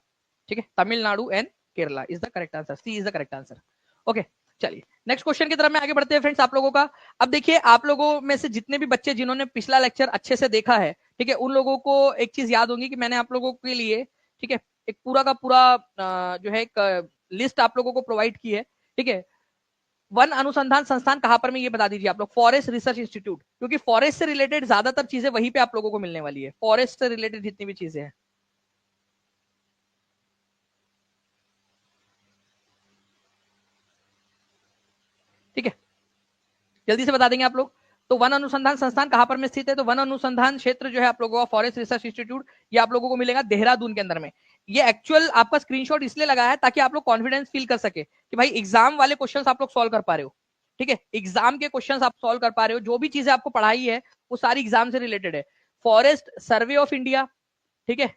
ठीक है, Tamil Nadu and Kerala is the correct answer, C is the correct answer, okay. चलिए नेक्स्ट क्वेश्चन की तरफ में आगे बढ़ते हैं फ्रेंड्स आप लोगों का। अब देखिए आप लोगों में से जितने भी बच्चे जिन्होंने पिछला लेक्चर अच्छे से देखा है, ठीक है, उन लोगों को एक चीज याद होगी कि मैंने आप लोगों के लिए, ठीक है, एक पूरा का पूरा जो है एक लिस्ट आप लोगों को प्रोवाइड की है, ठीक है। वन अनुसंधान संस्थान कहां पर में ये बता दीजिए आप लोग, फॉरेस्ट रिसर्च इंस्टीट्यूट, क्योंकि फॉरेस्ट से रिलेटेड ज्यादातर चीजें वहीं पे आप लोगों को मिलने वाली है, फॉरेस्ट से रिलेटेड जितनी भी चीजें हैं, ठीक है, जल्दी से बता देंगे आप लोग। तो वन अनुसंधान संस्थान कहां पर में स्थित है? तो वन अनुसंधान क्षेत्र जो है आप लोगों का, फॉरेस्ट रिसर्च इंस्टीट्यूट, ये आप लोगों को मिलेगा देहरादून के अंदर में। ये एक्चुअल आपका स्क्रीनशॉट इसलिए लगा है ताकि आप लोग कॉन्फिडेंस फील कर सके कि भाई एग्जाम वाले क्वेश्चन आप लोग सॉल्व कर पा रहे हो, ठीक है, एग्जाम के क्वेश्चन आप सॉल्व कर पा रहे हो, जो भी चीजें आपको पढ़ाई है वो सारी एग्जाम से रिलेटेड है। फॉरेस्ट सर्वे ऑफ इंडिया, ठीक है,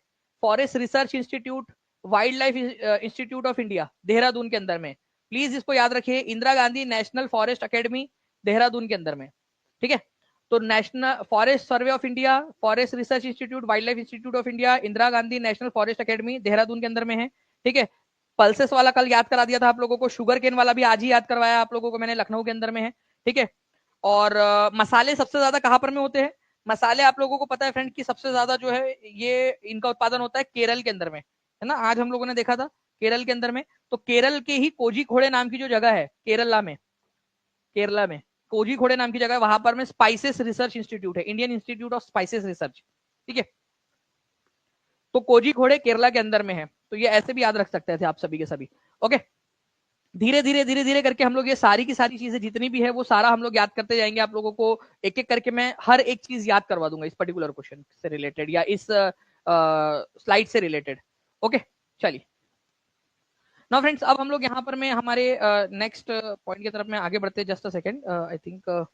forest research institute, wild life institute of India Dehradun के अंदर में, प्लीज इसको याद रखिए, Indira Gandhi national forest academy Dehradun के अंदर में, ठीक है। तो national forest survey of India, forest research institute, wild life institute of India, Indira Gandhi national forest academy Dehradun के अंदर में है, ठीक है। पल्सेस वाला कल याद करा दिया था आप लोगों को, शुगर केन वाला भी आज ही याद करवाया आप लोगों को मैंने, लखनऊ के अंदर में है, ठीक है। और मसाले सबसे ज्यादा कहां पर में होते हैं? मसाले आप लोगों को पता है फ्रेंड कि सबसे ज्यादा जो है ये इनका उत्पादन होता है केरल के अंदर में, है ना, आज हम लोगों ने देखा था केरल के अंदर में। तो केरल के ही कोझीकोडे नाम की जो जगह है केरला में, केरला में कोझीकोडे नाम की जगह है, वहां पर में स्पाइसेस रिसर्च इंस्टीट्यूट है, Indian institute of spices research, ठीक है। तो कोझीकोडे केरला के अंदर में है, तो ये ऐसे भी याद रख सकते थे आप सभी के सभी, ओके। धीरे धीरे धीरे धीरे करके हम लोग ये सारी की सारी चीजें जितनी भी है वो सारा हम लोग याद करते जाएंगे। आप लोगों को एक एक करके मैं हर एक चीज याद करवा दूंगा इस पर्टिकुलर क्वेश्चन से रिलेटेड या इस स्लाइड से रिलेटेड। ओके, चलिए नाउ फ्रेंड्स, अब हम लोग यहाँ पर में हमारे नेक्स्ट पॉइंट की तरफ में आगे बढ़ते हैं। Just a second, I think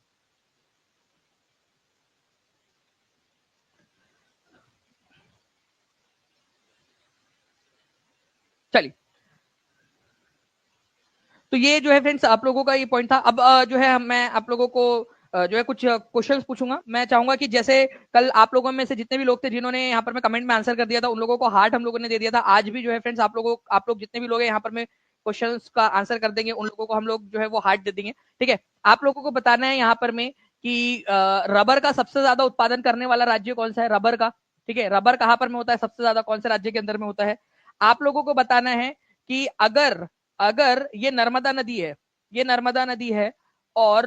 चलिए, तो ये जो है फ्रेंड्स आप लोगों का ये पॉइंट था। अब जो है मैं आप लोगों को जो है कुछ क्वेश्चंस पूछूंगा। मैं चाहूंगा कि जैसे कल आप लोगों में से जितने भी लोग थे जिन्होंने यहाँ पर में कमेंट में आंसर कर दिया था, उन लोगों को हार्ट हम लोगों ने दे दिया था। आज भी जो है फ्रेंड्स आप लोग जितने भी लोग हैं यहाँ पर में क्वेश्चंस का आंसर कर देंगे, उन लोगों को हम लोग जो है वो हार्ट दे देंगे। ठीक है, आप लोगों को बताना है यहाँ पर में कि रबर का सबसे ज्यादा उत्पादन करने वाला राज्य कौन सा है, रबर का। ठीक है, रबर कहाँ पर में होता है, सबसे ज्यादा कौन से राज्य के अंदर में होता है। आप लोगों को बताना है कि अगर अगर ये नर्मदा नदी है, ये नर्मदा नदी है और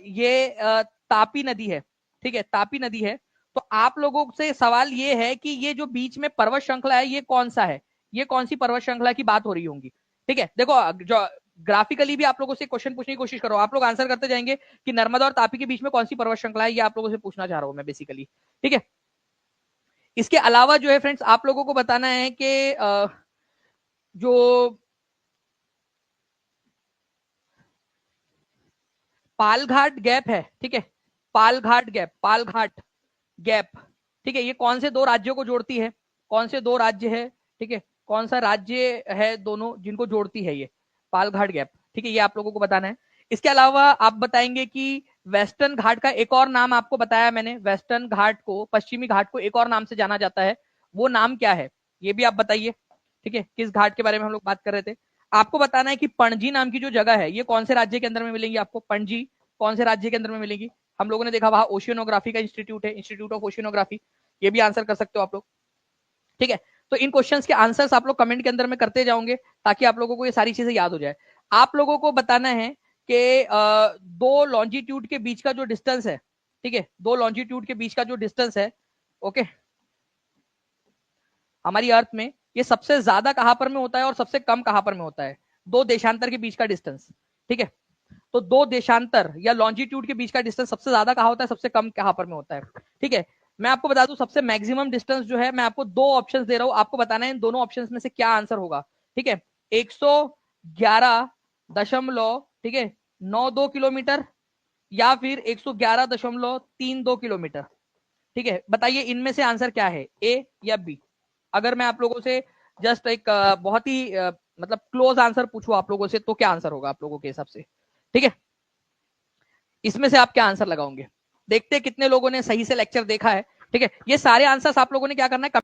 ये तापी नदी है, ठीक है, तापी नदी है, तो आप लोगों से सवाल ये है कि ये जो बीच में पर्वत श्रृंखला है ये कौन सा है, ये कौन सी पर्वत श्रृंखला की बात हो रही होंगी। ठीक है, देखो जो ग्राफिकली भी आप लोगों से क्वेश्चन पूछने की कोशिश करो, आप लोग आंसर करते जाएंगे कि नर्मदा और तापी के बीच में कौन सी पर्वत श्रृंखला है, ये आप लोगों से पूछना चाह रहा हूं मैं बेसिकली। ठीक है, इसके अलावा जो है फ्रेंड्स आप लोगों को बताना है कि जो पालघाट गैप है, ठीक है, पालघाट गैप, पालघाट गैप, ठीक है, ये कौन से दो राज्यों को जोड़ती है, कौन से दो राज्य है, ठीक है, कौन सा राज्य है दोनों जिनको जोड़ती है ये पालघाट गैप। ठीक है, ये आप लोगों को बताना है। इसके अलावा आप बताएंगे कि वेस्टर्न घाट का एक और नाम आपको बताया मैंने, वेस्टर्न घाट को, पश्चिमी घाट को एक और नाम से जाना जाता है, वो नाम क्या है, ये भी आप बताइए। ठीक है, किस घाट के बारे में हम लोग बात कर रहे थे। आपको बताना है कि पणजी नाम की जो जगह है ये कौन से राज्य के अंदर में मिलेंगी आपको, पणजी कौन से राज्य के अंदर में मिलेगी। हम लोगों ने देखा वहां ओशियनोग्राफी का इंस्टीट्यूट है, इंस्टीट्यूट ऑफ ओशियनोग्राफी, ये भी आंसर कर सकते हो आप लोग। ठीक है, तो इन क्वेश्चंस के आंसर्स आप लोग कमेंट के अंदर में करते जाओगे ताकि आप लोगों को ये सारी चीजें याद हो जाए। आप लोगों को बताना है कि दो लॉन्जिट्यूड के बीच का जो डिस्टेंस है, ठीक है, दो लॉन्जिट्यूड के बीच का जो डिस्टेंस है, ओके, हमारी अर्थ में ये सबसे ज्यादा कहां पर में होता है और सबसे कम कहां पर में होता है, दो देशांतर के बीच का डिस्टेंस। ठीक है, तो दो देशांतर या लॉन्जिट्यूड के बीच का डिस्टेंस सबसे ज्यादा कहां होता है, सबसे कम कहां पर में होता है। ठीक है, मैं आपको बता दूं सबसे मैक्सिमम डिस्टेंस जो है, मैं आपको दो ऑप्शंस दे रहा हूं, आपको बताना है इन दोनों ऑप्शंस में से क्या आंसर होगा। ठीक है, 111 ठीक है 92 किलोमीटर या फिर 111.32 किलोमीटर। ठीक है, बताइए इनमें से आंसर क्या है, ए या बी। अगर मैं आप लोगों से जस्ट एक बहुत ही मतलब क्लोज आंसर पूछूं आप लोगों से, तो क्या आंसर होगा आप लोगों के हिसाब से। ठीक है, इसमें से आप क्या आंसर लगाओगे, देखते हैं कितने लोगों ने सही से लेक्चर देखा है। ठीक है, ये सारे आंसर्स आप लोगों ने क्या करना है,